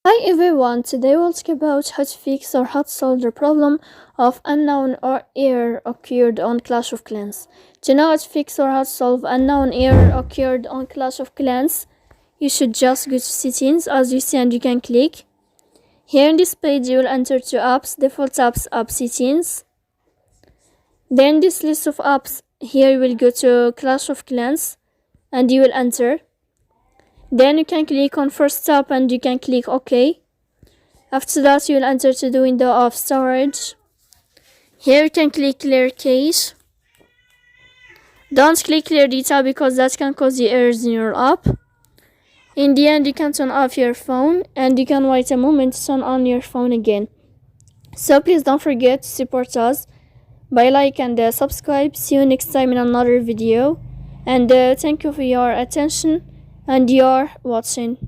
Hi everyone, today we'll talk about how to fix or how to solve the problem of unknown or error occurred on Clash of Clans. To know how to fix or how to solve unknown error occurred on Clash of Clans, you should just go to settings as you see and you can click. Here in this page you will enter to apps, default apps, app settings. Then this list of apps, here you will go to Clash of Clans and you will enter. Then you can click on first tab and you can click OK. After that you will enter to the window of storage. Here you can click clear cache. Don't click clear data because that can cause the errors in your app. In the end you can turn off your phone and you can wait a moment to turn on your phone again. So please don't forget to support us by like and subscribe. See you next time in another video, and thank you for your attention and your watching.